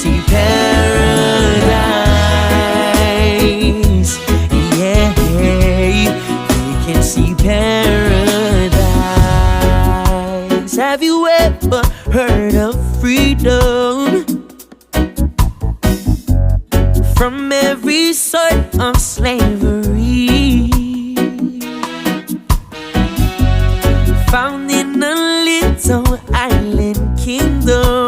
see paradise. Yeah, we can see paradise. Have you ever heard of freedom? From every sort of slavery.